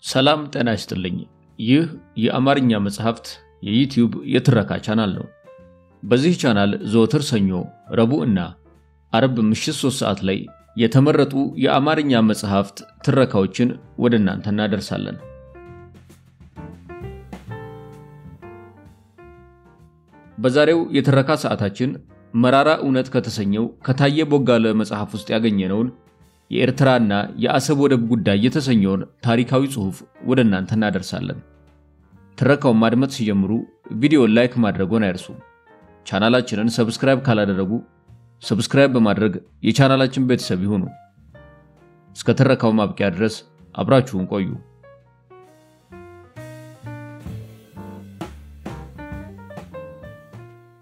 ሰላም ጤና ይስጥልኝ። ይህ የአማርኛ መጽሐፍት የዩቲዩብ የትረካ ቻናል ነው። በዚህ ቻናል ዘወትር ሰኞ፣ ረቡዕ እና አርብ ምሽት 3 ሰዓት ላይ የተመረጡ የአማርኛ መጽሐፍት ትረካዎችን ወደ እናንተ እናደርሳለን። በዛሬው የትረካ ሰዓታችን መራራ እውነት ከተሰኘው ከታየ ቦጋለ መጽሐፍ ውስጥ ያገኘነውን የኤርትራና የአሰብ ወደብ ጉዳይ የተሰኘውን ታሪካዊ ጽሑፍ ወደ እናንተ እናደርሳለን። ትረካውን ማድመጥ ሲጀምሩ ቪዲዮውን ላይክ ማድረግዎን አይርሱ። ቻናላችንን ሰብስክራይብ ካላደረጉ ሰብስክራይብ በማድረግ የቻናላችን ቤተሰብ ይሁኑ። እስከ ትረካው ማብቂያ ድረስ አብራችሁን ቆዩ።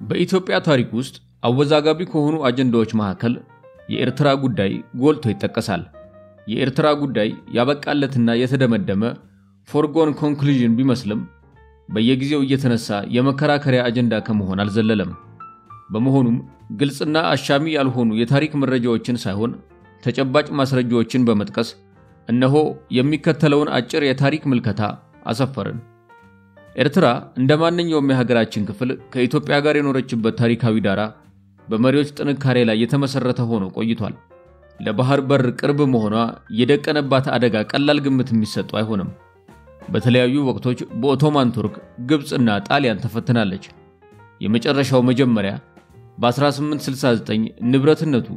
በኢትዮጵያ ታሪክ ውስጥ አወዛጋቢ ከሆኑ አጀንዳዎች መካከል የኤርትራ ጉዳይ ጎልቶ ይጠቀሳል። የኤርትራ ጉዳይ ያበቃለትና የተደመደመ ፎርጎን ኮንክሉዥን ቢመስልም በየጊዜው እየተነሳ የመከራከሪያ አጀንዳ ከመሆን አልዘለለም። በመሆኑም ግልጽና አሻሚ ያልሆኑ የታሪክ መረጃዎችን ሳይሆን ተጨባጭ ማስረጃዎችን በመጥቀስ እነሆ የሚከተለውን አጭር የታሪክ ምልከታ አሰፈርን። ኤርትራ እንደማንኛውም የሀገራችን ክፍል ከኢትዮጵያ ጋር የኖረችበት ታሪካዊ ዳራ በመሪዎች ጥንካሬ ላይ የተመሰረተ ሆኖ ቆይቷል። ለባህር በር ቅርብ መሆኗ የደቀነባት አደጋ ቀላል ግምት የሚሰጠው አይሆንም። በተለያዩ ወቅቶች በኦቶማን ቱርክ፣ ግብጽና ጣሊያን ተፈትናለች። የመጨረሻው መጀመሪያ በ1869 ንብረትነቱ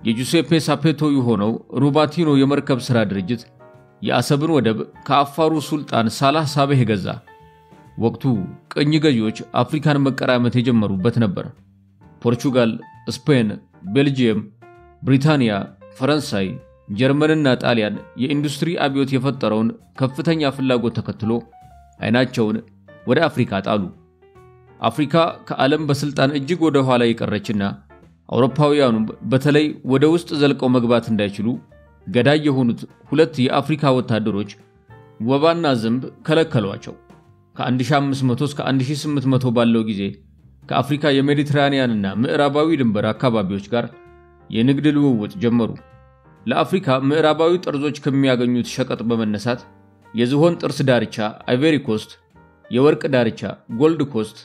የጁሴፔ ሳፔቶ የሆነው ሩባቲኖ የመርከብ ሥራ ድርጅት የአሰብን ወደብ ከአፋሩ ሱልጣን ሳላህ ሳቤህ ገዛ። ወቅቱ ቅኝ ገዢዎች አፍሪካን መቀራመት የጀመሩበት ነበር። ፖርቹጋል፣ ስፔን፣ ቤልጂየም፣ ብሪታንያ፣ ፈረንሳይ፣ ጀርመንና ጣሊያን የኢንዱስትሪ አብዮት የፈጠረውን ከፍተኛ ፍላጎት ተከትሎ አይናቸውን ወደ አፍሪካ ጣሉ። አፍሪካ ከዓለም በስልጣን እጅግ ወደ ኋላ የቀረችና አውሮፓውያኑ በተለይ ወደ ውስጥ ዘልቀው መግባት እንዳይችሉ ገዳይ የሆኑት ሁለት የአፍሪካ ወታደሮች ወባና ዝንብ ከለከሏቸው። ከ1500 እስከ 1800 ባለው ጊዜ ከአፍሪካ የሜዲትራኒያንና ምዕራባዊ ድንበር አካባቢዎች ጋር የንግድ ልውውጥ ጀመሩ። ለአፍሪካ ምዕራባዊ ጠርዞች ከሚያገኙት ሸቀጥ በመነሳት የዝሆን ጥርስ ዳርቻ አይቬሪ ኮስት፣ የወርቅ ዳርቻ ጎልድ ኮስት፣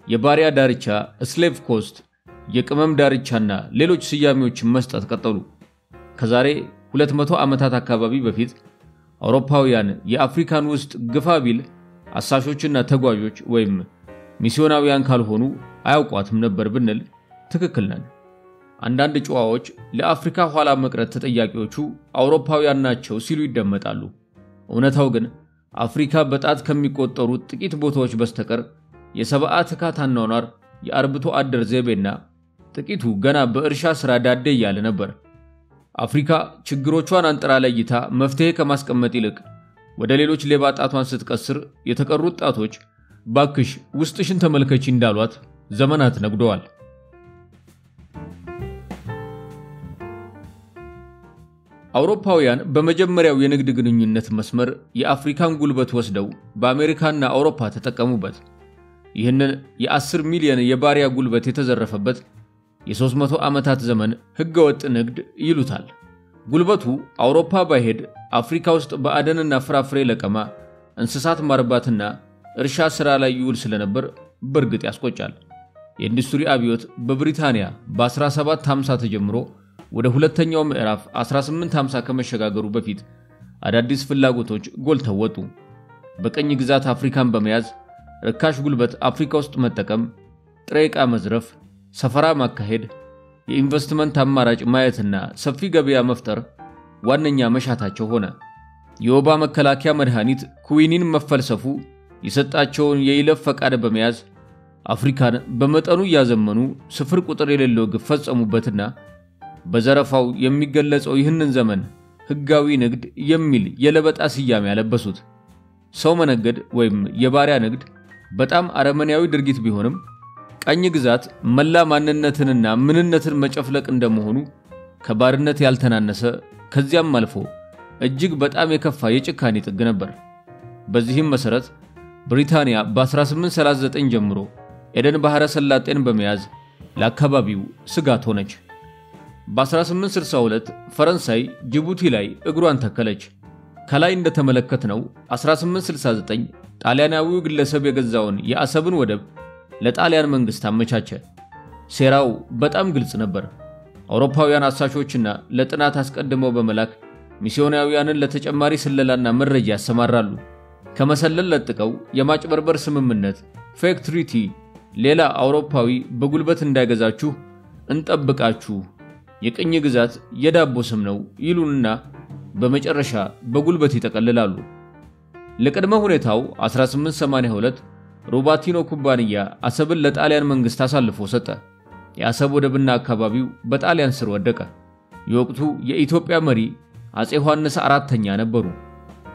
የባሪያ ዳርቻ ስሌቭ ኮስት፣ የቅመም ዳርቻና ሌሎች ስያሜዎችን መስጠት ቀጠሉ። ከዛሬ 200 ዓመታት አካባቢ በፊት አውሮፓውያን የአፍሪካን ውስጥ ግፋ ቢል አሳሾችና ተጓዦች ወይም ሚስዮናውያን ካልሆኑ አያውቋትም ነበር ብንል ትክክል ነን። አንዳንድ ጨዋዎች ለአፍሪካ ኋላ መቅረት ተጠያቂዎቹ አውሮፓውያን ናቸው ሲሉ ይደመጣሉ። እውነታው ግን አፍሪካ በጣት ከሚቆጠሩ ጥቂት ቦታዎች በስተቀር የሰብዓት ካታናውናር የአርብቶ አደር ዘይቤና ጥቂቱ ገና በእርሻ ሥራ ዳዴ ያለ ነበር። አፍሪካ ችግሮቿን አንጥራ ለይታ መፍትሄ ከማስቀመጥ ይልቅ ወደ ሌሎች ሌባ ጣቷን ስትቀስር የተቀሩት ጣቶች ባክሽ ውስጥሽን ተመልከቺ እንዳሏት ዘመናት ነግደዋል። አውሮፓውያን በመጀመሪያው የንግድ ግንኙነት መስመር የአፍሪካን ጉልበት ወስደው በአሜሪካና አውሮፓ ተጠቀሙበት። ይህንን የ10 ሚሊዮን የባሪያ ጉልበት የተዘረፈበት የ300 ዓመታት ዘመን ህገወጥ ንግድ ይሉታል። ጉልበቱ አውሮፓ ባይሄድ አፍሪካ ውስጥ በአደንና ፍራፍሬ ለቀማ፣ እንስሳት ማርባትና እርሻ ሥራ ላይ ይውል ስለነበር በርግጥ ያስቆጫል። የኢንዱስትሪ አብዮት በብሪታንያ በ1750 ተጀምሮ ወደ ሁለተኛው ምዕራፍ 1850 ከመሸጋገሩ በፊት አዳዲስ ፍላጎቶች ጎልተው ወጡ። በቀኝ ግዛት አፍሪካን በመያዝ ርካሽ ጉልበት አፍሪካ ውስጥ መጠቀም፣ ጥሬ ዕቃ መዝረፍ፣ ሰፈራ ማካሄድ፣ የኢንቨስትመንት አማራጭ ማየትና ሰፊ ገበያ መፍጠር ዋነኛ መሻታቸው ሆነ። የወባ መከላከያ መድኃኒት ኩዊኒን መፈልሰፉ የሰጣቸውን የይለፍ ፈቃድ በመያዝ አፍሪካን በመጠኑ ያዘመኑ ስፍር ቁጥር የሌለው ግፍ ፈጸሙበትና በዘረፋው የሚገለጸው ይህንን ዘመን ህጋዊ ንግድ የሚል የለበጣ ስያሜ ያለበሱት። ሰው መነገድ ወይም የባሪያ ንግድ በጣም አረመኔያዊ ድርጊት ቢሆንም ቀኝ ግዛት መላ ማንነትንና ምንነትን መጨፍለቅ እንደመሆኑ ከባርነት ያልተናነሰ ከዚያም አልፎ እጅግ በጣም የከፋ የጭካኔ ጥግ ነበር። በዚህም መሰረት ብሪታንያ በ1839 ጀምሮ ኤደን ባህረ ሰላጤን በመያዝ ለአካባቢው ስጋት ሆነች። በ1862 ፈረንሳይ ጅቡቲ ላይ እግሯን ተከለች። ከላይ እንደተመለከትነው 1869 ጣሊያናዊው ግለሰብ የገዛውን የአሰብን ወደብ ለጣሊያን መንግስት አመቻቸ። ሴራው በጣም ግልጽ ነበር። አውሮፓውያን አሳሾችና ለጥናት አስቀድመው በመላክ ሚስዮናውያንን ለተጨማሪ ስለላና መረጃ ያሰማራሉ። ከመሰለል ለጥቀው የማጭበርበር ስምምነት ፌክ ትሪቲ ሌላ አውሮፓዊ በጉልበት እንዳይገዛችሁ እንጠብቃችሁ የቅኝ ግዛት የዳቦ ስም ነው ይሉንና በመጨረሻ በጉልበት ይጠቀልላሉ። ለቀድመ ሁኔታው 1882 ሮባቲኖ ኩባንያ አሰብን ለጣሊያን መንግስት አሳልፎ ሰጠ። የአሰብ ወደብና አካባቢው በጣሊያን ስር ወደቀ። የወቅቱ የኢትዮጵያ መሪ አጼ ዮሐንስ አራተኛ ነበሩ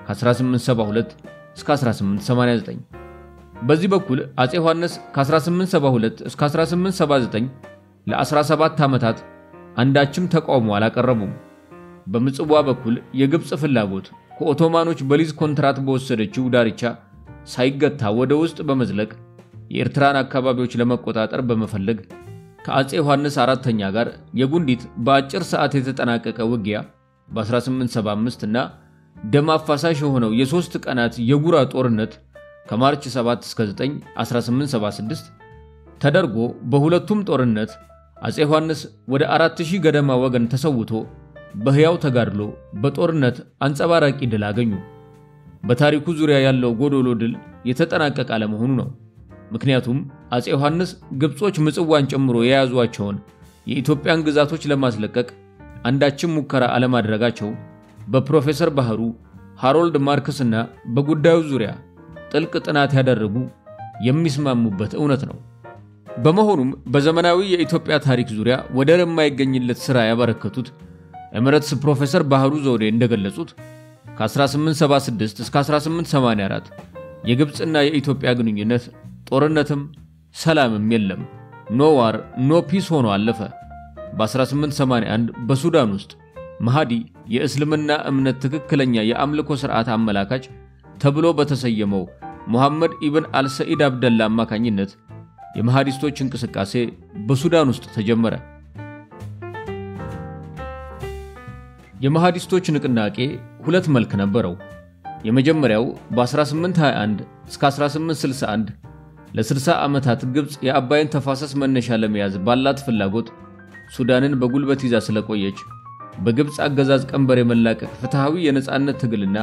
ከ1872 እስከ 1889። በዚህ በኩል አጼ ዮሐንስ ከ1872 እስከ 1879 ለ17 ዓመታት አንዳችም ተቃውሞ አላቀረቡም። በምጽዋ በኩል የግብጽ ፍላጎት ከኦቶማኖች በሊዝ ኮንትራት በወሰደችው ዳርቻ ሳይገታ ወደ ውስጥ በመዝለቅ የኤርትራን አካባቢዎች ለመቆጣጠር በመፈለግ ከአጼ ዮሐንስ አራተኛ ጋር የጉንዲት በአጭር ሰዓት የተጠናቀቀ ውጊያ በ1875 እና ደም አፋሳሽ የሆነው የሶስት ቀናት የጉራ ጦርነት ከማርች 7 እስከ 9 1876 ተደርጎ በሁለቱም ጦርነት አጼ ዮሐንስ ወደ 4000 ገደማ ወገን ተሰውቶ በህያው ተጋድሎ በጦርነት አንጸባራቂ ድል አገኙ። በታሪኩ ዙሪያ ያለው ጎዶሎ ድል የተጠናቀቀ አለመሆኑ ነው። ምክንያቱም አጼ ዮሐንስ ግብጾች ምጽዋን ጨምሮ የያዟቸውን የኢትዮጵያን ግዛቶች ለማስለቀቅ አንዳችም ሙከራ አለማድረጋቸው በፕሮፌሰር ባህሩ ሃሮልድ ማርክስና በጉዳዩ ዙሪያ ጥልቅ ጥናት ያደረጉ የሚስማሙበት እውነት ነው። በመሆኑም በዘመናዊ የኢትዮጵያ ታሪክ ዙሪያ ወደር የማይገኝለት ሥራ ያበረከቱት ኤምሬትስ ፕሮፌሰር ባህሩ ዘውዴ እንደገለጹት ከ1876 እስከ 1884 የግብጽና የኢትዮጵያ ግንኙነት ጦርነትም ሰላምም የለም፣ ኖ ዋር ኖ ፒስ ሆኖ አለፈ። በ1881 በሱዳን ውስጥ መሃዲ የእስልምና እምነት ትክክለኛ የአምልኮ ሥርዓት አመላካች ተብሎ በተሰየመው ሙሐመድ ኢብን አልሰኢድ አብደላ አማካኝነት የመሃዲስቶች እንቅስቃሴ በሱዳን ውስጥ ተጀመረ። የመሃዲስቶች ንቅናቄ ሁለት መልክ ነበረው። የመጀመሪያው በ1821 እስከ 1861 ለ60 ዓመታት ግብጽ የአባይን ተፋሰስ መነሻ ለመያዝ ባላት ፍላጎት ሱዳንን በጉልበት ይዛ ስለቆየች በግብጽ አገዛዝ ቀንበር የመላቀቅ ፍትሃዊ የነጻነት ትግልና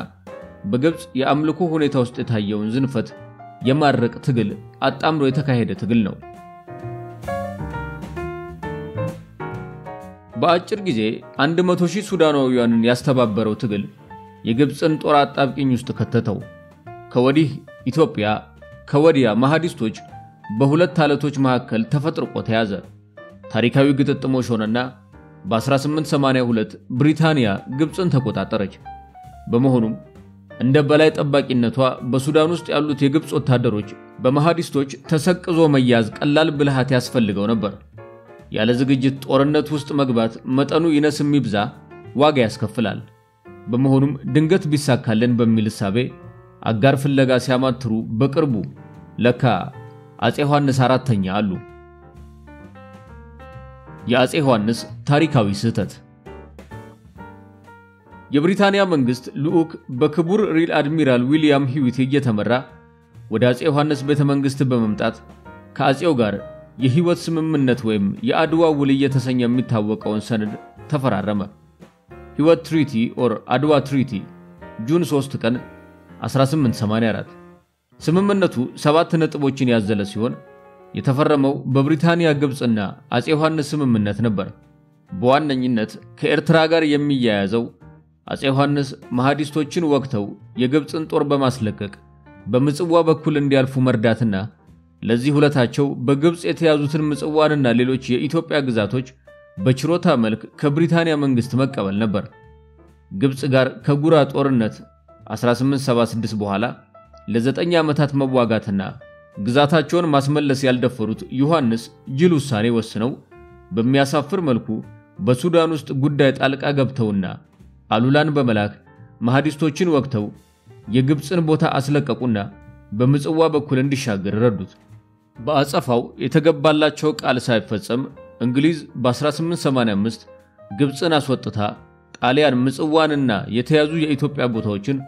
በግብጽ የአምልኮ ሁኔታ ውስጥ የታየውን ዝንፈት የማረቅ ትግል አጣምሮ የተካሄደ ትግል ነው። በአጭር ጊዜ 100,000 ሱዳናውያንን ያስተባበረው ትግል የግብጽን ጦር አጣብቂኝ ውስጥ ከተተው። ከወዲህ ኢትዮጵያ ከወዲያ መሃዲስቶች በሁለት አለቶች መካከል ተፈጥርቆ ተያዘ። ታሪካዊ ግጥጥሞች ሆነና በ1882 ብሪታንያ ግብጽን ተቆጣጠረች። በመሆኑም እንደ በላይ ጠባቂነቷ በሱዳን ውስጥ ያሉት የግብጽ ወታደሮች በመሃዲስቶች ተሰቅዞ መያዝ ቀላል ብልሃት ያስፈልገው ነበር። ያለ ዝግጅት ጦርነት ውስጥ መግባት መጠኑ ይነስም ይብዛ ዋጋ ያስከፍላል። በመሆኑም ድንገት ቢሳካልን በሚል ሐሳቤ አጋር ፍለጋ ሲያማትሩ በቅርቡ ለካ አጼ ዮሐንስ አራተኛ አሉ። የአጼ ዮሐንስ ታሪካዊ ስህተት። የብሪታንያ መንግስት ልዑክ በክቡር ሪል አድሚራል ዊሊያም ሂዊት እየተመራ ወደ አጼ ዮሐንስ ቤተ መንግስት በመምጣት ከአጼው ጋር የህይወት ስምምነት ወይም የአድዋ ውል እየተሰኘ የሚታወቀውን ሰነድ ተፈራረመ። ህይወት ትሪቲ ኦር አድዋ ትሪቲ ጁን 3 ቀን 1884። ስምምነቱ 7 ነጥቦችን ያዘለ ሲሆን የተፈረመው በብሪታንያ ግብጽና አጼ ዮሐንስ ስምምነት ነበር። በዋነኝነት ከኤርትራ ጋር የሚያያዘው አጼ ዮሐንስ መሃዲስቶችን ወቅተው የግብጽን ጦር በማስለቀቅ በምጽዋ በኩል እንዲያልፉ መርዳትና ለዚህ ሁለታቸው በግብጽ የተያዙትን ምጽዋንና ሌሎች የኢትዮጵያ ግዛቶች በችሮታ መልክ ከብሪታንያ መንግስት መቀበል ነበር። ግብጽ ጋር ከጉራ ጦርነት 1876 በኋላ ለ9 ዓመታት መዋጋትና ግዛታቸውን ማስመለስ ያልደፈሩት ዮሐንስ ጅል ውሳኔ ወስነው በሚያሳፍር መልኩ በሱዳን ውስጥ ጉዳይ ጣልቃ ገብተውና አሉላን በመላክ መሃዲስቶችን ወቅተው የግብጽን ቦታ አስለቀቁና በምጽዋ በኩል እንዲሻገር ረዱት። በአጸፋው የተገባላቸው ቃል ሳይፈጸም እንግሊዝ በ1885 ግብጽን አስወጥታ ጣሊያን ምጽዋንና የተያዙ የኢትዮጵያ ቦታዎችን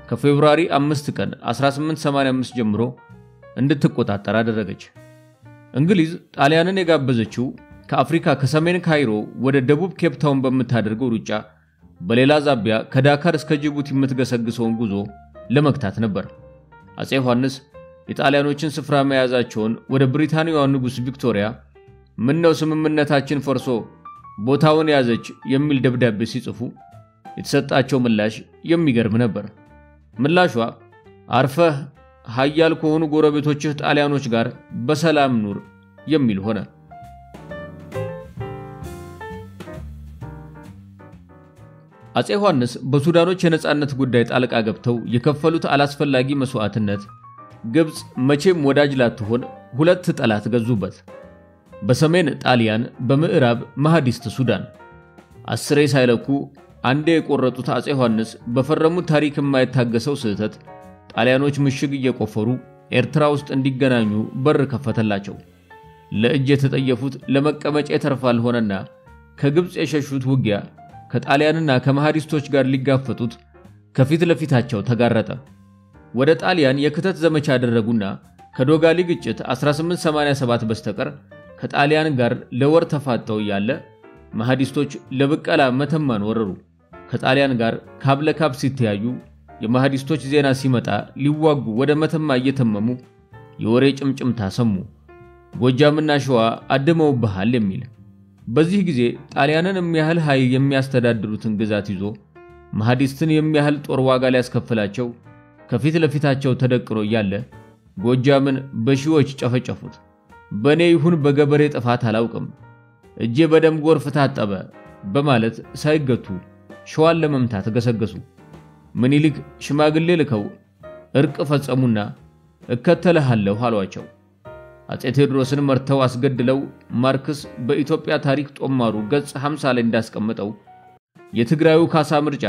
ከፌብሩዋሪ 5 ቀን 1885 ጀምሮ እንድትቆጣጠር አደረገች። እንግሊዝ ጣሊያንን የጋበዘችው ከአፍሪካ ከሰሜን ካይሮ ወደ ደቡብ ኬፕ ታውን በመታደርገው ሩጫ በሌላ ዛቢያ ከዳካር እስከ ጅቡቲ የምትገሰግሰውን ጉዞ ለመክታት ነበር። አፄ ዮሐንስ የጣሊያኖችን ስፍራ መያዛቸውን ወደ ብሪታንያው ንጉስ ቪክቶሪያ ምነው ስምምነታችን ፈርሶ ቦታውን ያዘች የሚል ደብዳቤ ሲጽፉ የተሰጣቸው ምላሽ የሚገርም ነበር። ምላሿ አርፈህ ኃያል ከሆኑ ጎረቤቶችህ ጣሊያኖች ጋር በሰላም ኑር የሚል ሆነ። አፄ ዮሐንስ በሱዳኖች የነጻነት ጉዳይ ጣልቃ ገብተው የከፈሉት አላስፈላጊ መስዋዕትነት ግብጽ መቼም ወዳጅ ላትሆን ሁለት ጠላት ገዙበት። በሰሜን ጣሊያን፣ በምዕራብ መሐዲስት ሱዳን። አስሬ ሳይለኩ አንዴ የቆረጡት አፄ ዮሐንስ በፈረሙት ታሪክ የማይታገሰው ስህተት ጣሊያኖች ምሽግ እየቆፈሩ ኤርትራ ውስጥ እንዲገናኙ በር ከፈተላቸው። ለእጅ የተጠየፉት ለመቀመጫ የተርፋል ሆነና ከግብጽ የሸሹት ውጊያ ከጣሊያንና ከመሐዲስቶች ጋር ሊጋፈጡት ከፊት ለፊታቸው ተጋረጠ። ወደ ጣሊያን የክተት ዘመቻ ያደረጉና ከዶጋሊ ግጭት 1887 በስተቀር ከጣሊያን ጋር ለወር ተፋጠው ያለ መሐዲስቶች ለብቀላ መተማን ወረሩ። ከጣሊያን ጋር ካብለካብ ሲተያዩ የመሐዲስቶች ዜና ሲመጣ ሊዋጉ ወደ መተማ እየተመሙ የወሬ ጭምጭምታ ሰሙ። ጎጃምና ሸዋ አድመውብሃል የሚል። በዚህ ጊዜ ጣሊያንን የሚያህል ኃይል የሚያስተዳድሩትን ግዛት ይዞ መሐዲስትን የሚያህል ጦር ዋጋ ሊያስከፍላቸው ከፊት ለፊታቸው ተደቅኖ ያለ ጎጃምን በሺዎች ጨፈጨፉት። በኔ ይሁን በገበሬ ጥፋት አላውቅም፣ እጄ በደም ጎርፍ ታጠበ በማለት ሳይገቱ ሸዋን ለመምታት ገሰገሱ። ምኒልክ ሽማግሌ ልከው እርቅ ፈጸሙና እከተልሃለሁ አሏቸው። አፄ ቴዎድሮስን መርተው አስገድለው ማርክስ በኢትዮጵያ ታሪክ ጦማሩ ገጽ 50 ላይ እንዳስቀመጠው የትግራዩ ካሳ ምርጫ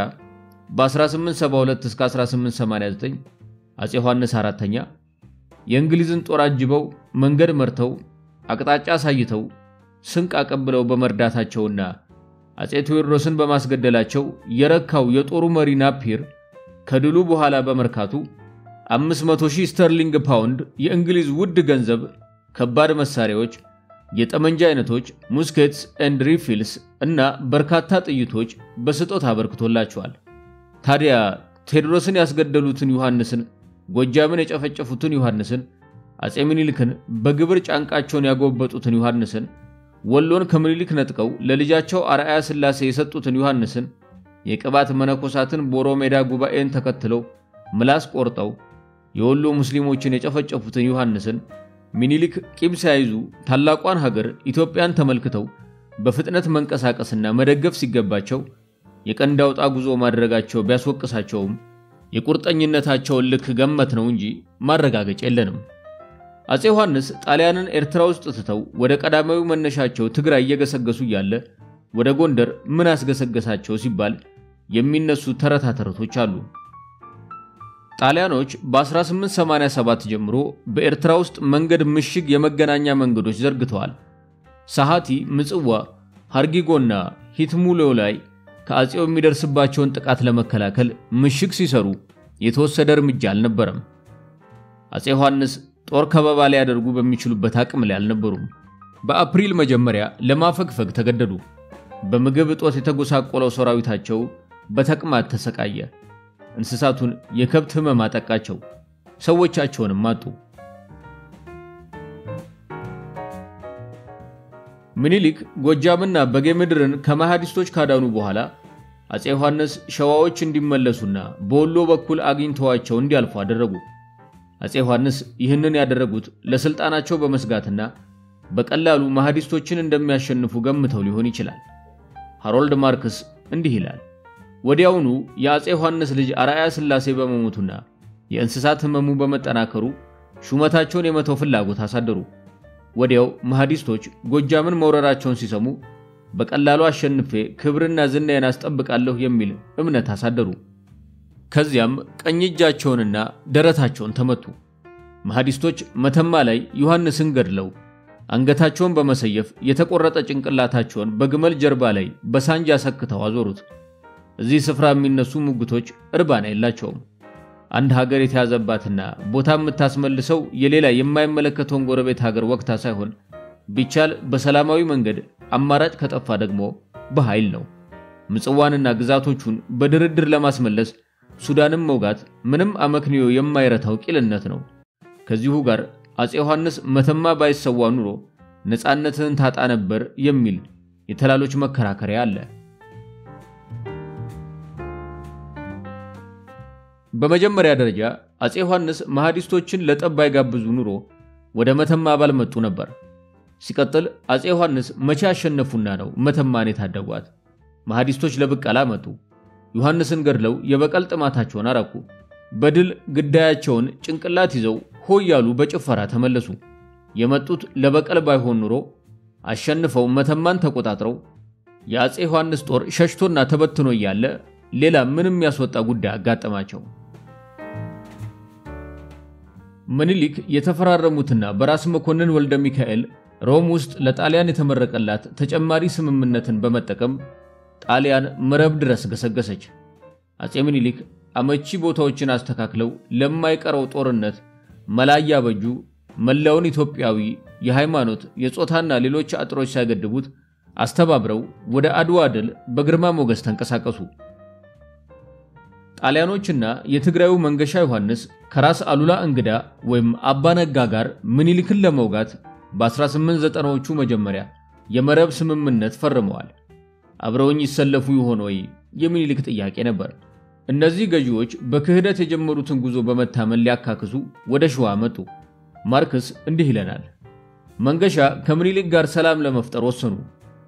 በ1872 እስከ 1889 አፄ ዮሐንስ አራተኛ የእንግሊዝን ጦር አጅበው መንገድ መርተው አቅጣጫ አሳይተው ስንቅ አቀብለው በመርዳታቸውና አፄ ቴዎድሮስን በማስገደላቸው የረካው የጦሩ መሪ ናፒር ከድሉ በኋላ በመርካቱ 500,000 ስተርሊንግ ፓውንድ የእንግሊዝ ውድ ገንዘብ፣ ከባድ መሳሪያዎች፣ የጠመንጃ አይነቶች፣ ሙስኬትስ ኤንድ ሪፊልስ እና በርካታ ጥይቶች በስጦታ አበርክቶላቸዋል። ታዲያ ቴዎድሮስን ያስገደሉትን ዮሐንስን፣ ጎጃምን የጨፈጨፉትን ዮሐንስን፣ አፄ ምኒልክን በግብር ጫንቃቸውን ያጎበጡትን ዮሐንስን፣ ወሎን ከምኒልክ ነጥቀው ለልጃቸው አርአያ ሥላሴ የሰጡትን ዮሐንስን፣ የቅባት መነኮሳትን ቦሮሜዳ ጉባኤን ተከትለው ምላስ ቆርጠው የወሎ ሙስሊሞችን የጨፈጨፉትን ዮሐንስን ምኒልክ ቂም ሳይዙ ታላቋን ሀገር ኢትዮጵያን ተመልክተው በፍጥነት መንቀሳቀስና መደገፍ ሲገባቸው የቀንድ አውጣ ጉዞ ማድረጋቸው ቢያስወቅሳቸውም የቁርጠኝነታቸውን ልክ ገመት ነው እንጂ ማረጋገጫ የለንም። አፄ ዮሐንስ ጣሊያንን ኤርትራ ውስጥ ትተው ወደ ቀዳማዊው መነሻቸው ትግራይ እየገሰገሱ ያለ ወደ ጎንደር ምን አስገሰገሳቸው ሲባል የሚነሱ ተረታተረቶች አሉ። ጣሊያኖች በ1887 ጀምሮ በኤርትራ ውስጥ መንገድ ምሽግ የመገናኛ መንገዶች ዘርግተዋል። ሳሃቲ፣ ምጽዋ፣ ሃርጊጎና ሂትሙሎ ላይ ከአፄው የሚደርስባቸውን ጥቃት ለመከላከል ምሽግ ሲሰሩ የተወሰደ እርምጃ አልነበረም። አፄ ዮሐንስ ጦር ከበባ ላይ ያደርጉ በሚችሉበት አቅም ላይ አልነበሩም። በአፕሪል መጀመሪያ ለማፈግፈግ ተገደዱ። በምግብ እጦት የተጎሳቆለው ሰራዊታቸው በተቅማጥ ተሰቃየ። እንስሳቱን የከብት ህመም አጠቃቸው። ሰዎቻቸውንም አጡ። ምኒልክ ጎጃምና በጌምድርን ከመሐዲስቶች ካዳኑ በኋላ አፄ ዮሐንስ ሸዋዎች እንዲመለሱና በወሎ በኩል አግኝተዋቸው እንዲያልፉ አደረጉ። አፄ ዮሐንስ ይህንን ያደረጉት ለስልጣናቸው በመስጋትና በቀላሉ መሐዲስቶችን እንደሚያሸንፉ ገምተው ሊሆን ይችላል። ሃሮልድ ማርክስ እንዲህ ይላል: ወዲያውኑ የአፄ ዮሐንስ ልጅ አርአያ ሥላሴ በመሞቱና የእንስሳት ህመሙ በመጠናከሩ ሹመታቸውን የመተው ፍላጎት አሳደሩ። ወዲያው መሐዲስቶች ጎጃምን መውረራቸውን ሲሰሙ በቀላሉ አሸንፌ ክብርና ዝናዬን አስጠብቃለሁ የሚል እምነት አሳደሩ። ከዚያም ቀኝ እጃቸውንና ደረታቸውን ተመቱ። መሐዲስቶች መተማ ላይ ዮሐንስን ገድለው አንገታቸውን በመሰየፍ የተቆረጠ ጭንቅላታቸውን በግመል ጀርባ ላይ በሳንጃ ሰክተው አዞሩት። እዚህ ስፍራ የሚነሱ ሙግቶች እርባና የላቸውም። አንድ ሀገር የተያዘባትና ቦታ የምታስመልሰው የሌላ የማይመለከተውን ጎረቤት ሀገር ወቅታ ሳይሆን ቢቻል በሰላማዊ መንገድ አማራጭ ከጠፋ ደግሞ በኃይል ነው። ምጽዋንና ግዛቶቹን በድርድር ለማስመለስ ሱዳንም መውጋት ምንም አመክንዮ የማይረታው ቂልነት ነው። ከዚሁ ጋር አፄ ዮሐንስ መተማ ባይሰዋ ኑሮ ነፃነትን ታጣ ነበር የሚል የተላሎች መከራከሪያ አለ። በመጀመሪያ ደረጃ አፄ ዮሐንስ መሐዲስቶችን ለጠባይ ጋብዙ ኑሮ ወደ መተማ ባልመጡ ነበር። ሲቀጥል አፄ ዮሐንስ መቼ አሸነፉና ነው መተማን የታደጓት? መሐዲስቶች ለብቀላ መጡ። ዮሐንስን ገድለው የበቀል ጥማታቸውን አራኩ። በድል ግዳያቸውን ጭንቅላት ይዘው ሆያሉ በጭፈራ ተመለሱ። የመጡት ለበቀል ባይሆን ኑሮ አሸንፈው መተማን ተቆጣጥረው የአፄ ዮሐንስ ጦር ሸሽቶና ተበትኖ ያለ ሌላ ምንም ያስወጣ ጉዳይ አጋጠማቸው። ምኒልክ የተፈራረሙትና በራስ መኮንን ወልደ ሚካኤል ሮም ውስጥ ለጣሊያን የተመረቀላት ተጨማሪ ስምምነትን በመጠቀም ጣሊያን መረብ ድረስ ገሰገሰች። አፄ ምኒልክ አመቺ ቦታዎችን አስተካክለው ለማይቀረው ጦርነት መላያ በጁ መላውን ኢትዮጵያዊ የሃይማኖት የጾታና ሌሎች አጥሮች ሳይገድቡት አስተባብረው ወደ አድዋ ድል በግርማ ሞገስ ተንቀሳቀሱ። ጣሊያኖችና የትግራዩ መንገሻ ዮሐንስ ከራስ አሉላ እንግዳ ወይም አባነጋ ጋር ምኒልክን ለመውጋት በ1890ዎቹ መጀመሪያ የመረብ ስምምነት ፈርመዋል። አብረውኝ ይሰለፉ ይሆን ወይ የሚኒልክ ጥያቄ ነበር። እነዚህ ገዢዎች በክህደት የጀመሩትን ጉዞ በመታመን ሊያካክሱ ወደ ሸዋ መጡ። ማርክስ እንዲህ ይለናል። መንገሻ ከምኒልክ ጋር ሰላም ለመፍጠር ወሰኑ።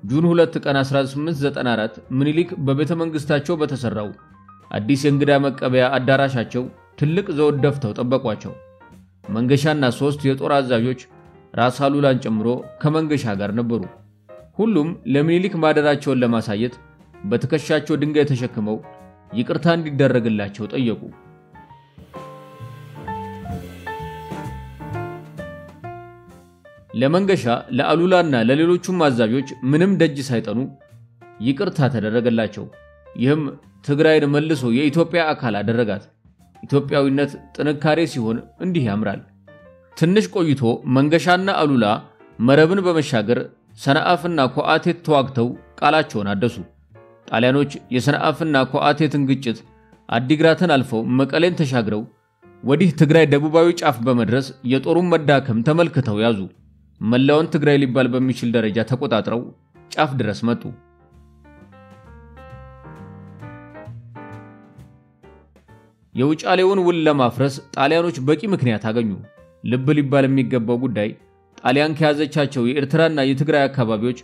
ጁን 2 ቀን 1894 ምኒልክ በቤተ መንግስታቸው በተሰራው አዲስ የእንግዳ መቀበያ አዳራሻቸው ትልቅ ዘውድ ደፍተው ጠበቋቸው። መንገሻና 3 የጦር አዛዦች ራስ አሉላን ጨምሮ ከመንገሻ ጋር ነበሩ። ሁሉም ለምኒልክ ማደራቸውን ለማሳየት በትከሻቸው ድንጋይ ተሸክመው ይቅርታ እንዲደረግላቸው ጠየቁ። ለመንገሻ ለአሉላና ለሌሎቹም አዛዦች ምንም ደጅ ሳይጠኑ ይቅርታ ተደረገላቸው። ይህም ትግራይን መልሶ የኢትዮጵያ አካል አደረጋት። ኢትዮጵያዊነት ጥንካሬ ሲሆን እንዲህ ያምራል። ትንሽ ቆይቶ መንገሻና አሉላ መረብን በመሻገር ሰናአፍና ኮአቴት ተዋግተው ቃላቸውን አደሱ። ጣሊያኖች የሰናአፍና ኮአቴትን ግጭት አዲግራትን አልፈው መቀሌን ተሻግረው ወዲህ ትግራይ ደቡባዊ ጫፍ በመድረስ የጦሩን መዳከም ተመልክተው ያዙ። መላውን ትግራይ ሊባል በሚችል ደረጃ ተቆጣጥረው ጫፍ ድረስ መጡ። የውጫሌውን ውል ለማፍረስ ጣሊያኖች በቂ ምክንያት አገኙ። ልብ ሊባል የሚገባው ጉዳይ ጣሊያን ከያዘቻቸው የኤርትራና የትግራይ አካባቢዎች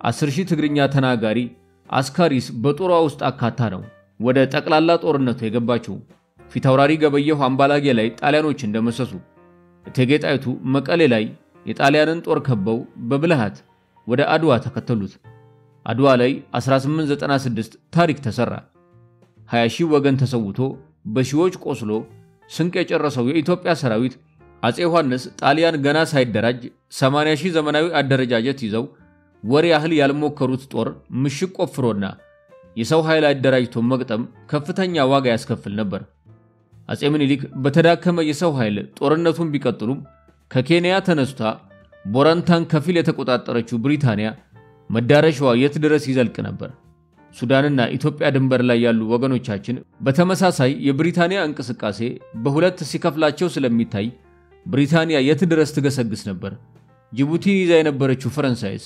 10,000 ትግርኛ ተናጋሪ አስካሪስ በጦሯ ውስጥ አካታ ነው ወደ ጠቅላላ ጦርነቱ የገባቸው። ፊታውራሪ ገበየሁ አምባላጌ ላይ ጣሊያኖች እንደመሰሱ፣ እቴጌ ጣይቱ መቀሌ ላይ የጣሊያንን ጦር ከበው በብልሃት ወደ አድዋ ተከተሉት። አድዋ ላይ 1896 ታሪክ ተሰራ። 20,000 ወገን ተሰውቶ በሺዎች ቆስሎ ስንቅ የጨረሰው የኢትዮጵያ ሰራዊት አፄ ዮሐንስ ጣሊያን ገና ሳይደራጅ 80,000 ዘመናዊ አደረጃጀት ይዘው ወር ያህል ያልሞከሩት ጦር ምሽግ ቆፍሮና የሰው ኃይል አደራጅቶ መግጠም ከፍተኛ ዋጋ ያስከፍል ነበር። አፄ ምኒልክ በተዳከመ የሰው ኃይል ጦርነቱን ቢቀጥሉም ከኬንያ ተነስታ ቦረንታን ከፊል የተቆጣጠረችው ብሪታንያ መዳረሻዋ የት ድረስ ይዘልቅ ነበር። ሱዳንና ኢትዮጵያ ድንበር ላይ ያሉ ወገኖቻችን በተመሳሳይ የብሪታንያ እንቅስቃሴ በሁለት ሲከፍላቸው ስለሚታይ ብሪታንያ የት ድረስ ትገሰግስ ነበር። ጅቡቲን ይዛ የነበረችው ፈረንሳይስ?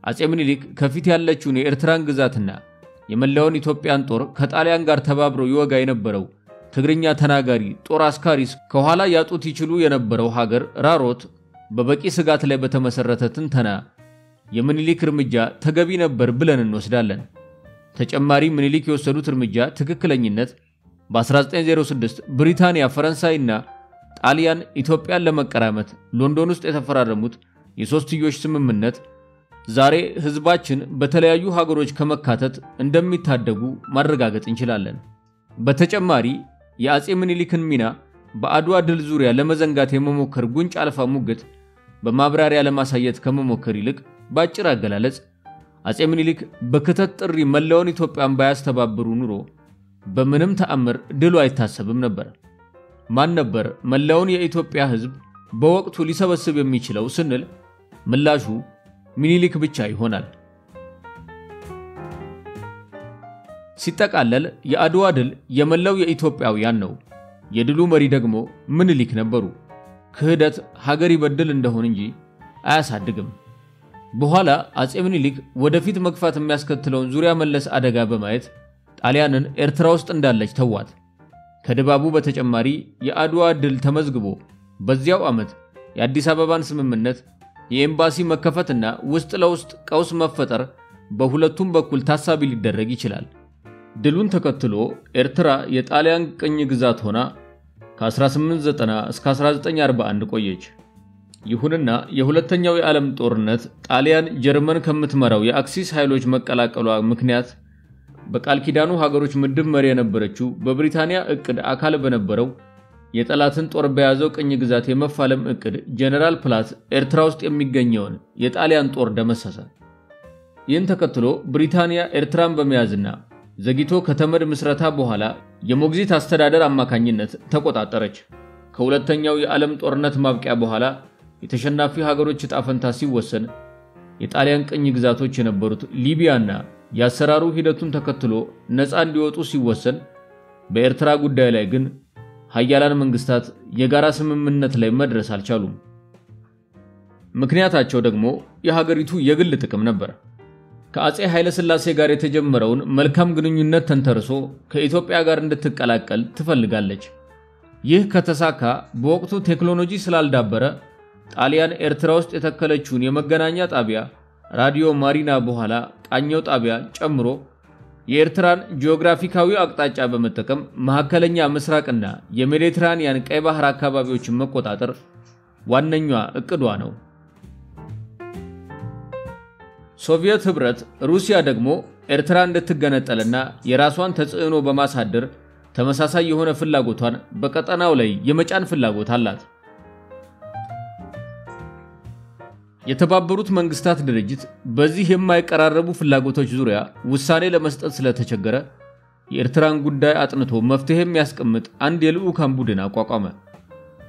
አፄ ምኒልክ ከፊት ያለችውን የኤርትራን ግዛትና የመላውን ኢትዮጵያን ጦር ከጣሊያን ጋር ተባብረው ይወጋ የነበረው ትግርኛ ተናጋሪ ጦር አስካሪስ ከኋላ ያጡት ይችሉ የነበረው ሀገር ራሮት በበቂ ስጋት ላይ በተመሰረተ ትንተና የምኒልክ እርምጃ ተገቢ ነበር ብለን እንወስዳለን። ተጨማሪ ምኒልክ የወሰዱት እርምጃ ትክክለኝነት በ1906 ብሪታንያ ፈረንሳይና ጣሊያን ኢትዮጵያን ለመቀራመት ሎንዶን ውስጥ የተፈራረሙት የሶስትዮሽ ስምምነት ዛሬ ህዝባችን በተለያዩ ሀገሮች ከመካተት እንደሚታደጉ ማረጋገጥ እንችላለን። በተጨማሪ የአፄ ምኒልክን ሚና በአድዋ ድል ዙሪያ ለመዘንጋት የመሞከር ጉንጭ አልፋ ሙግት በማብራሪያ ለማሳየት ከመሞከር ይልቅ ባጭር አገላለጽ አጼ ምኒልክ በክተት ጥሪ መላውን ኢትዮጵያን ባያስተባብሩ ኑሮ በምንም ተአምር ድሉ አይታሰብም ነበር። ማን ነበር መላውን የኢትዮጵያ ሕዝብ በወቅቱ ሊሰበስብ የሚችለው ስንል ምላሹ ምኒልክ ብቻ ይሆናል። ሲጠቃለል የአድዋ ድል የመላው የኢትዮጵያውያን ነው። የድሉ መሪ ደግሞ ምኒልክ ነበሩ። ክህደት ሀገር ይበድል እንደሆነ እንጂ አያሳድግም። በኋላ አጼ ምኒልክ ወደፊት መግፋት የሚያስከትለውን ዙሪያ መለስ አደጋ በማየት ጣሊያንን ኤርትራ ውስጥ እንዳለች ተዋት። ከድባቡ በተጨማሪ የአድዋ ድል ተመዝግቦ በዚያው ዓመት የአዲስ አበባን ስምምነት የኤምባሲ መከፈትና ውስጥ ለውስጥ ቀውስ መፈጠር በሁለቱም በኩል ታሳቢ ሊደረግ ይችላል። ድሉን ተከትሎ ኤርትራ የጣሊያን ቅኝ ግዛት ሆና ከ1890 እስከ 1941 ቆየች። ይሁንና የሁለተኛው የዓለም ጦርነት ጣሊያን ጀርመን ከምትመራው የአክሲስ ኃይሎች መቀላቀሏ ምክንያት በቃል ኪዳኑ ሀገሮች ምድብ መሪ የነበረችው በብሪታንያ እቅድ አካል በነበረው የጠላትን ጦር በያዘው ቅኝ ግዛት የመፋለም እቅድ ጀነራል ፕላት ኤርትራ ውስጥ የሚገኘውን የጣሊያን ጦር ደመሰሰ። ይህን ተከትሎ ብሪታንያ ኤርትራን በመያዝና ዘግይቶ ከተመድ ምስረታ በኋላ የሞግዚት አስተዳደር አማካኝነት ተቆጣጠረች። ከሁለተኛው የዓለም ጦርነት ማብቂያ በኋላ የተሸናፊ ሀገሮች ዕጣ ፈንታ ሲወሰን የጣሊያን ቅኝ ግዛቶች የነበሩት ሊቢያና ያሰራሩ ሂደቱን ተከትሎ ነፃ እንዲወጡ ሲወሰን በኤርትራ ጉዳይ ላይ ግን ሀያላን መንግስታት የጋራ ስምምነት ላይ መድረስ አልቻሉም። ምክንያታቸው ደግሞ የሀገሪቱ የግል ጥቅም ነበር። ከአጼ ኃይለ ሥላሴ ጋር የተጀመረውን መልካም ግንኙነት ተንተርሶ ከኢትዮጵያ ጋር እንድትቀላቀል ትፈልጋለች። ይህ ከተሳካ በወቅቱ ቴክኖሎጂ ስላልዳበረ ጣሊያን ኤርትራ ውስጥ የተከለችውን የመገናኛ ጣቢያ ራዲዮ ማሪና በኋላ ቃኘው ጣቢያ ጨምሮ የኤርትራን ጂኦግራፊካዊ አቅጣጫ በመጠቀም መሐከለኛ ምስራቅና የሜዲትራኒያን ቀይ ባህር አካባቢዎችን መቆጣጠር ዋነኛዋ እቅዷ ነው። ሶቪየት ህብረት ሩሲያ ደግሞ ኤርትራ እንድትገነጠልና የራሷን ተጽዕኖ በማሳደር ተመሳሳይ የሆነ ፍላጎቷን በቀጠናው ላይ የመጫን ፍላጎት አላት። የተባበሩት መንግስታት ድርጅት በዚህ የማይቀራረቡ ፍላጎቶች ዙሪያ ውሳኔ ለመስጠት ስለተቸገረ የኤርትራን ጉዳይ አጥንቶ መፍትሄ የሚያስቀምጥ አንድ የልዑካን ቡድን አቋቋመ።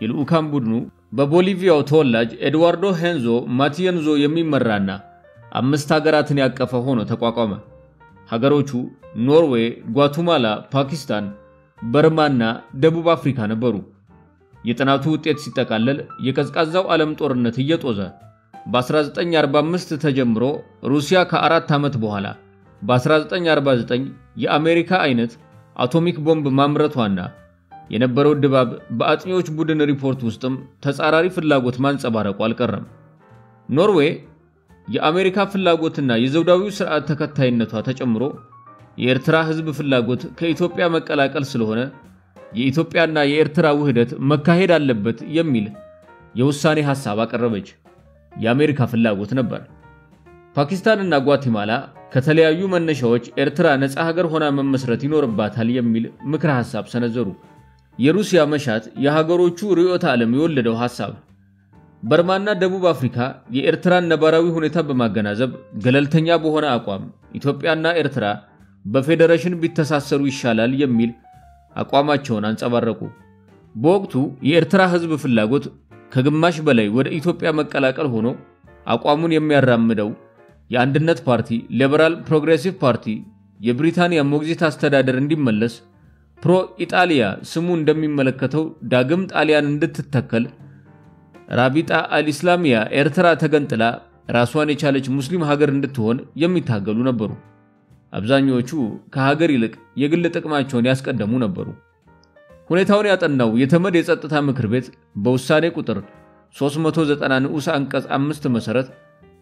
የልዑካን ቡድኑ በቦሊቪያው ተወላጅ ኤድዋርዶ ሄንዞ ማቲየንዞ የሚመራና 5 ሀገራትን ያቀፈ ሆኖ ተቋቋመ። ሀገሮቹ ኖርዌይ፣ ጓቱማላ፣ ፓኪስታን፣ በርማና ደቡብ አፍሪካ ነበሩ። የጥናቱ ውጤት ሲጠቃለል የቀዝቃዛው ዓለም ጦርነት እየጦዘ በ1945 ተጀምሮ ሩሲያ ከ4 ዓመት በኋላ በ1949 የአሜሪካ አይነት አቶሚክ ቦምብ ማምረቷና የነበረው ድባብ በአጥኚዎች ቡድን ሪፖርት ውስጥም ተጻራሪ ፍላጎት ማንጸባረቁ አልቀረም። ኖርዌይ የአሜሪካ ፍላጎትና የዘውዳዊው ስርዓት ተከታይነቷ ተጨምሮ የኤርትራ ህዝብ ፍላጎት ከኢትዮጵያ መቀላቀል ስለሆነ የኢትዮጵያና የኤርትራ ውህደት መካሄድ አለበት የሚል የውሳኔ ሐሳብ አቀረበች። የአሜሪካ ፍላጎት ነበር። ፓኪስታንና ጓቲማላ ከተለያዩ መነሻዎች ኤርትራ ነፃ ሀገር ሆና መመስረት ይኖርባታል የሚል ምክረ ሐሳብ ሰነዘሩ። የሩሲያ መሻት የሀገሮቹ ርዕዮተ ዓለም የወለደው ሐሳብ። በርማና ደቡብ አፍሪካ የኤርትራን ነባራዊ ሁኔታ በማገናዘብ ገለልተኛ በሆነ አቋም ኢትዮጵያና ኤርትራ በፌደሬሽን ቢተሳሰሩ ይሻላል የሚል አቋማቸውን አንጸባረቁ። በወቅቱ የኤርትራ ህዝብ ፍላጎት ከግማሽ በላይ ወደ ኢትዮጵያ መቀላቀል ሆኖ አቋሙን የሚያራምደው የአንድነት ፓርቲ ሊበራል ፕሮግሬሲቭ ፓርቲ የብሪታንያ ሞግዚት አስተዳደር እንዲመለስ ፕሮ ኢጣሊያ ስሙ እንደሚመለከተው ዳግም ጣሊያን እንድትተከል ራቢጣ አልኢስላሚያ ኤርትራ ተገንጥላ ራሷን የቻለች ሙስሊም ሀገር እንድትሆን የሚታገሉ ነበሩ። አብዛኞቹ ከሀገር ይልቅ የግል ጥቅማቸውን ያስቀደሙ ነበሩ። ሁኔታውን ያጠናው የተመድ የጸጥታ ምክር ቤት በውሳኔ ቁጥር 390 ንዑስ አንቀጽ 5 መሰረት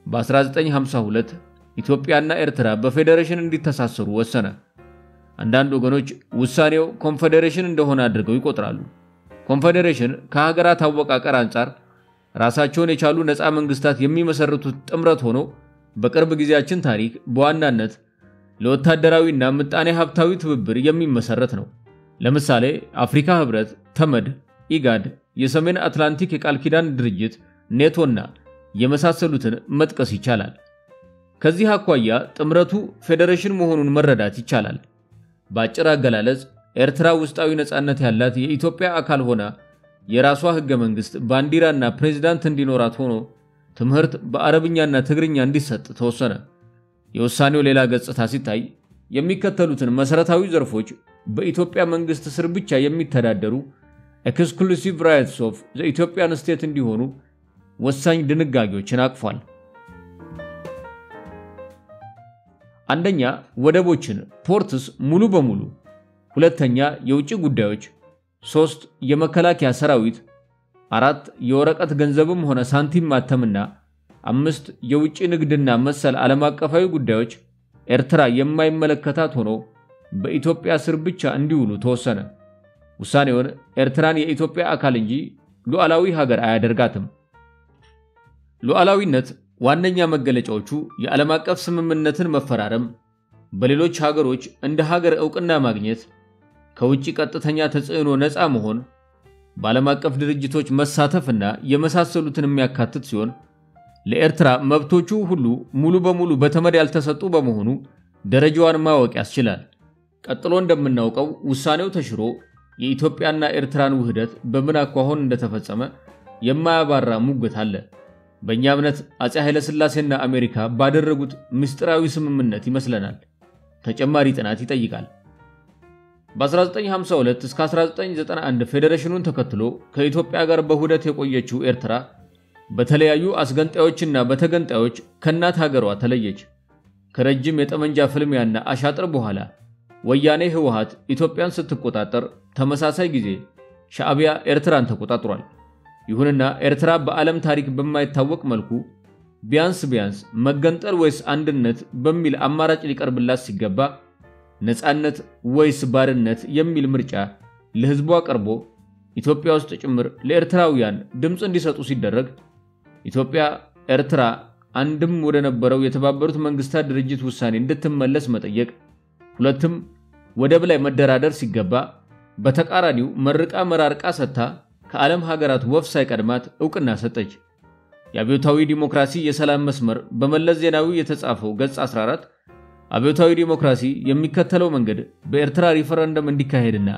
በ1952 ኢትዮጵያና ኤርትራ በፌደሬሽን እንዲተሳሰሩ ወሰነ። አንዳንድ ወገኖች ውሳኔው ኮንፌዴሬሽን እንደሆነ አድርገው ይቆጥራሉ። ኮንፌዴሬሽን ከሀገራት አወቃቀር አንፃር ራሳቸውን የቻሉ ነፃ መንግስታት የሚመሰርቱት ጥምረት ሆኖ በቅርብ ጊዜያችን ታሪክ በዋናነት ለወታደራዊና ምጣኔ ሀብታዊ ትብብር የሚመሰረት ነው። ለምሳሌ አፍሪካ ህብረት፣ ተመድ፣ ኢጋድ፣ የሰሜን አትላንቲክ የቃል ኪዳን ድርጅት ኔቶና የመሳሰሉትን መጥቀስ ይቻላል። ከዚህ አኳያ ጥምረቱ ፌዴሬሽን መሆኑን መረዳት ይቻላል። በአጭር አገላለጽ ኤርትራ ውስጣዊ ነፃነት ያላት የኢትዮጵያ አካል ሆና የራሷ ህገ መንግስት ባንዲራና ፕሬዝዳንት እንዲኖራት ሆኖ ትምህርት በአረብኛና ትግርኛ እንዲሰጥ ተወሰነ። የውሳኔው ሌላ ገጽታ ሲታይ የሚከተሉትን መሰረታዊ ዘርፎች በኢትዮጵያ መንግስት ስር ብቻ የሚተዳደሩ ኤክስክሉሲቭ ራይትስ ኦፍ ዘ ኢትዮጵያን ስቴት እንዲሆኑ ወሳኝ ድንጋጌዎችን አቅፏል። አንደኛ ወደቦችን ፖርትስ ሙሉ በሙሉ፣ ሁለተኛ የውጭ ጉዳዮች፣ 3 የመከላከያ ሰራዊት፣ 4 የወረቀት ገንዘብም ሆነ ሳንቲም ማተምና 5 የውጭ ንግድና መሰል ዓለም አቀፋዊ ጉዳዮች ኤርትራ የማይመለከታት ሆኖ በኢትዮጵያ ስር ብቻ እንዲውሉ ተወሰነ። ውሳኔውን ኤርትራን የኢትዮጵያ አካል እንጂ ሉዓላዊ ሀገር አያደርጋትም። ሉዓላዊነት ዋነኛ መገለጫዎቹ የዓለም አቀፍ ስምምነትን መፈራረም፣ በሌሎች ሀገሮች እንደ ሀገር ዕውቅና ማግኘት፣ ከውጭ ቀጥተኛ ተጽዕኖ ነፃ መሆን፣ በዓለም አቀፍ ድርጅቶች መሳተፍና የመሳሰሉትን የሚያካትት ሲሆን ለኤርትራ መብቶቹ ሁሉ ሙሉ በሙሉ በተመድ ያልተሰጡ በመሆኑ ደረጃዋን ማወቅ ያስችላል። ቀጥሎ እንደምናውቀው ውሳኔው ተሽሮ የኢትዮጵያና ኤርትራን ውህደት በምን አኳኋን እንደተፈጸመ የማያባራ ሙግት አለ። በእኛ እምነት አፄ ኃይለ ሥላሴና አሜሪካ ባደረጉት ምስጢራዊ ስምምነት ይመስለናል። ተጨማሪ ጥናት ይጠይቃል። በ1952 እስከ 1991 ፌዴሬሽኑን ተከትሎ ከኢትዮጵያ ጋር በሁደት የቆየችው ኤርትራ በተለያዩ አስገንጣዮችና በተገንጣዮች ከናት ሀገሯ ተለየች። ከረጅም የጠመንጃ ፍልሚያና አሻጥር በኋላ ወያኔ ህወሓት ኢትዮጵያን ስትቆጣጠር ተመሳሳይ ጊዜ ሻዕቢያ ኤርትራን ተቆጣጥሯል። ይሁንና ኤርትራ በዓለም ታሪክ በማይታወቅ መልኩ ቢያንስ መገንጠል ወይስ አንድነት በሚል አማራጭ ሊቀርብላት ሲገባ ነፃነት ወይስ ባርነት የሚል ምርጫ ለህዝቧ ቀርቦ ኢትዮጵያ ውስጥ ጭምር ለኤርትራውያን ድምጽ እንዲሰጡ ሲደረግ ኢትዮጵያ ኤርትራ አንድም ወደ ነበረው የተባበሩት መንግስታት ድርጅት ውሳኔ እንድትመለስ መጠየቅ፣ ሁለትም ወደብ ላይ መደራደር ሲገባ በተቃራኒው መርቃ መራርቃ ሰጥታ ከዓለም ሀገራት ወፍ ሳይቀድማት ዕውቅና ሰጠች። የአብዮታዊ ዲሞክራሲ የሰላም መስመር በመለስ ዜናዊ የተጻፈው ገጽ 14 አብዮታዊ ዲሞክራሲ የሚከተለው መንገድ በኤርትራ ሪፈረንደም እንዲካሄድና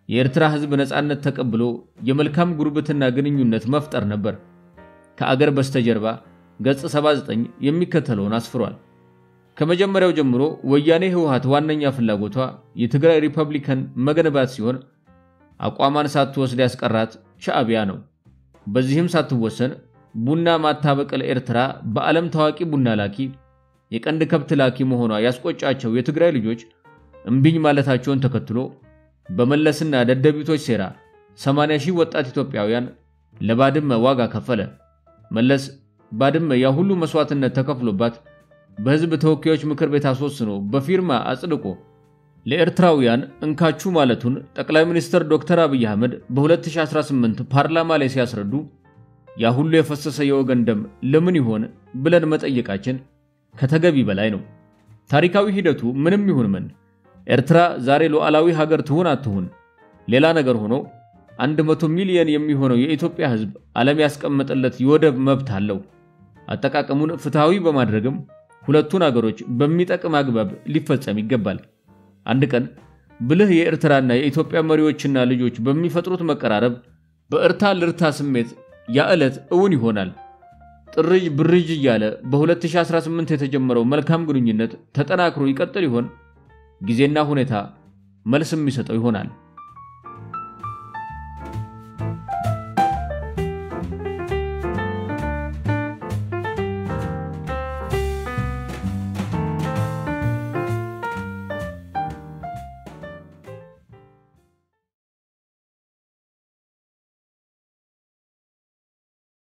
የኤርትራ ህዝብ ነፃነት ተቀብሎ የመልካም ጉርብትና ግንኙነት መፍጠር ነበር። ከአገር በስተጀርባ ገጽ 79 የሚከተለውን አስፍሯል። ከመጀመሪያው ጀምሮ ወያኔ ህወሓት ዋነኛ ፍላጎቷ የትግራይ ሪፐብሊካን መገንባት ሲሆን አቋማን ሳትወስድ ያስቀራት ሻዕቢያ ነው። በዚህም ሳትወሰን ቡና ማታበቀል ኤርትራ በዓለም ታዋቂ ቡና ላኪ የቀንድ ከብት ላኪ መሆኗ ያስቆጫቸው የትግራይ ልጆች እምቢኝ ማለታቸውን ተከትሎ በመለስና ደደቢቶች ሴራ 80,000 ወጣት ኢትዮጵያውያን ለባድመ ዋጋ ከፈለ። መለስ ባድመ ያ ሁሉ መስዋዕትነት ተከፍሎባት በህዝብ ተወካዮች ምክር ቤት አስወስኖ በፊርማ አጽድቆ ለኤርትራውያን እንካቹ ማለቱን ጠቅላይ ሚኒስትር ዶክተር አብይ አህመድ በ2018 ፓርላማ ላይ ሲያስረዱ ያ ሁሉ የፈሰሰ የወገን ደም ለምን ይሆን ብለን መጠየቃችን ከተገቢ በላይ ነው። ታሪካዊ ሂደቱ ምንም ይሁን ምን ኤርትራ ዛሬ ሉዓላዊ ሀገር ትሁን አትሁን ሌላ ነገር ሆኖ 100 ሚሊዮን የሚሆነው የኢትዮጵያ ህዝብ ዓለም ያስቀመጠለት የወደብ መብት አለው። አጠቃቀሙን ፍትሃዊ በማድረግም ሁለቱን ሀገሮች በሚጠቅም አግባብ ሊፈጸም ይገባል። አንድ ቀን ብልህ የኤርትራና የኢትዮጵያ መሪዎችና ልጆች በሚፈጥሩት መቀራረብ በእርታ ልርታ ስሜት ያ ዕለት እውን ይሆናል። ጥርጅ ብርጅ እያለ በ2018 የተጀመረው መልካም ግንኙነት ተጠናክሮ ይቀጥል ይሆን? ጊዜና ሁኔታ መልስ የሚሰጠው ይሆናል።